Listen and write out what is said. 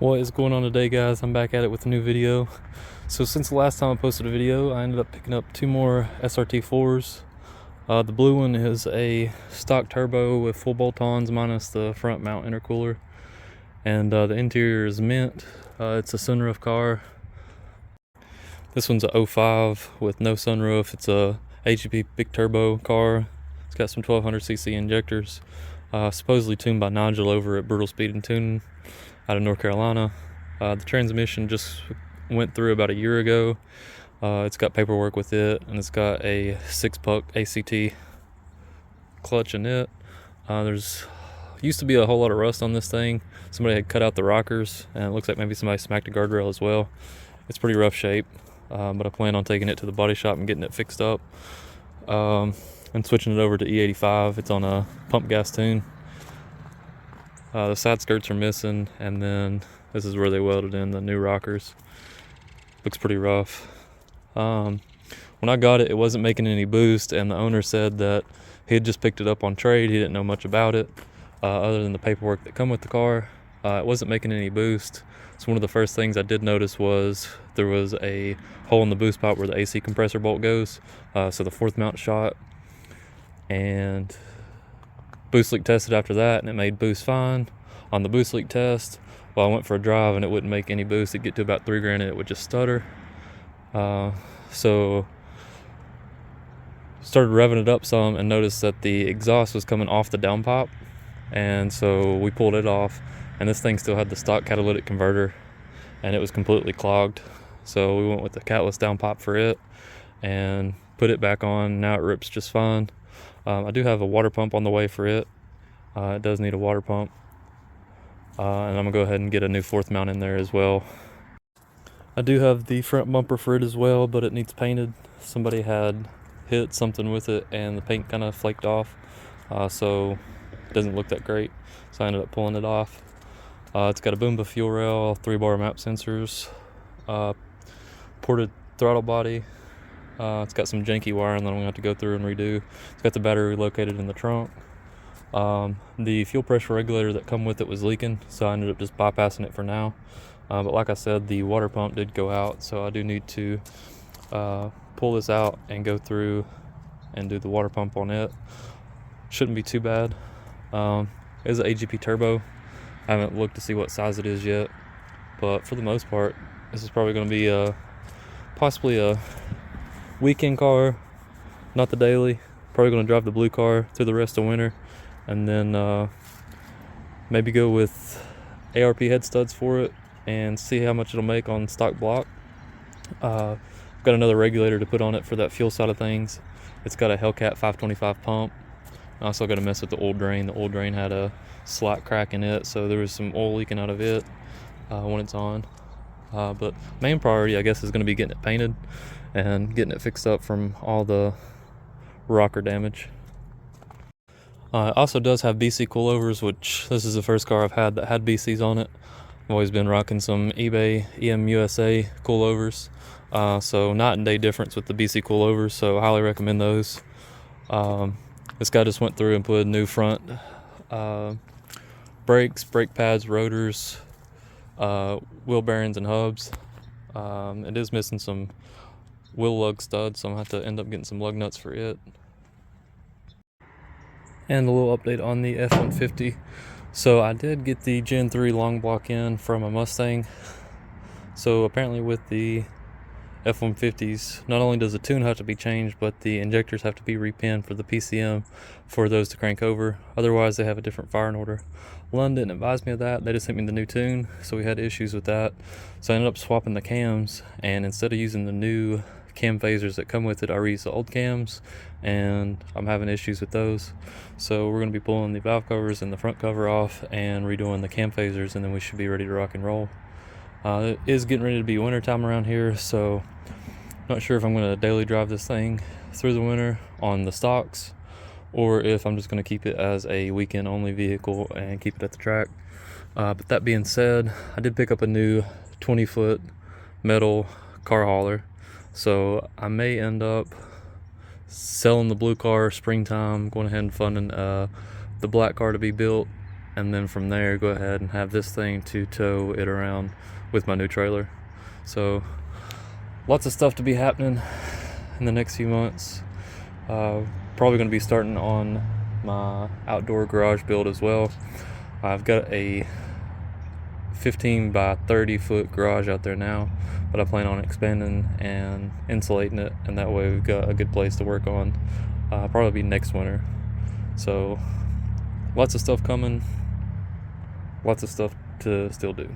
What is going on today, guys? I'm back at it with a new video. So since the last time I posted a video, I ended up picking up two more Srt-4's. The blue one is a stock turbo with full bolt-ons minus the front mount intercooler, and the interior is mint. It's a sunroof car. This one's a 05 with no sunroof. It's a HEP big turbo car. It's got some 1200cc injectors, supposedly tuned by Nigel over at Brutal Speed and Tuning out of North Carolina. The transmission just went through about a year ago. It's got paperwork with it, and it's got a 6-puck ACT clutch in it. There's used to be a whole lot of rust on this thing. Somebody had cut out the rockers, and it looks like maybe somebody smacked a guardrail as well. It's pretty rough shape, but I plan on taking it to the body shop and getting it fixed up, and switching it over to E85. It's on a pump gas tune. The side skirts are missing, and then this is where they welded in the new rockers. Looks pretty rough. When I got it, it wasn't making any boost, and the owner said that he had just picked it up on trade. He didn't know much about it, other than the paperwork that come with the car. It wasn't making any boost. So one of the first things I did notice was there was a hole in the boost pipe where the AC compressor bolt goes. So the fourth mount shot, and boost leak tested after that, and it made boost fine. On the boost leak test, well, I went for a drive and it wouldn't make any boost. It'd get to about 3 grand and it would just stutter. So started revving it up some and noticed that the exhaust was coming off the downpipe, and so we pulled it off, and this thing still had the stock catalytic converter, and it was completely clogged. So we went with the catless downpipe for it and put it back on. Now it rips just fine. I do have a water pump on the way for it. It does need a water pump, and I'm gonna go ahead and get a new fourth mount in there as well. I do have the front bumper for it as well, but it needs painted. Somebody had hit something with it and the paint kind of flaked off, so it doesn't look that great. So I ended up pulling it off. It's got a Boomba fuel rail, 3-bar map sensors, ported throttle body. It's got some janky wiring that I'm gonna have to go through and redo. It's got the battery located in the trunk. The fuel pressure regulator that come with it was leaking, so I ended up just bypassing it for now. But like I said, the water pump did go out, so I do need to pull this out and go through and do the water pump on it. Shouldn't be too bad. It is an AGP turbo. I haven't looked to see what size it is yet, but for the most part, this is probably going to be possibly a weekend car, not the daily. Probably going to drive the blue car through the rest of winter, and then maybe go with ARP head studs for it and see how much it'll make on stock block. I've got another regulator to put on it for that fuel side of things. It's got a Hellcat 525 pump. I also got to mess with the oil drain. The oil drain had a slight crack in it, so there was some oil leaking out of it when it's on. But main priority, I guess, is going to be getting it painted and getting it fixed up from all the rocker damage. It also does have BC coilovers, which this is the first car I've had that had BCs on it. I've always been rocking some eBay EMUSA coilovers, so night and day difference with the BC coilovers, so I highly recommend those. This guy just went through and put new front brakes, brake pads, rotors, wheel bearings and hubs. It is missing some wheel lug studs, so I'm gonna have to end up getting some lug nuts for it. And a little update on the F-150. So I did get the Gen 3 long block in from a Mustang. So apparently with the F-150s, not only does the tune have to be changed, but the injectors have to be repinned for the PCM for those to crank over. Otherwise they have a different firing order. London advised me of that. They just sent me the new tune, so we had issues with that. So I ended up swapping the cams, and instead of using the new cam phasers that come with it, I reused the old cams, and I'm having issues with those. So we're going to be pulling the valve covers and the front cover off and redoing the cam phasers, and then we should be ready to rock and roll. It is getting ready to be winter time around here, so not sure if I'm going to daily drive this thing through the winter on the stocks, or if I'm just going to keep it as a weekend only vehicle and keep it at the track. But that being said, I did pick up a new 20-foot metal car hauler, so I may end up selling the blue car springtime, going ahead and funding the black car to be built, and then from there go ahead and have this thing to tow it around with my new trailer. So lots of stuff to be happening in the next few months. Probably going to be starting on my outdoor garage build as well. I've got a 15 by 30 foot garage out there now, but I plan on expanding and insulating it, and that way we've got a good place to work on. Probably next winter. So lots of stuff coming, lots of stuff to still do.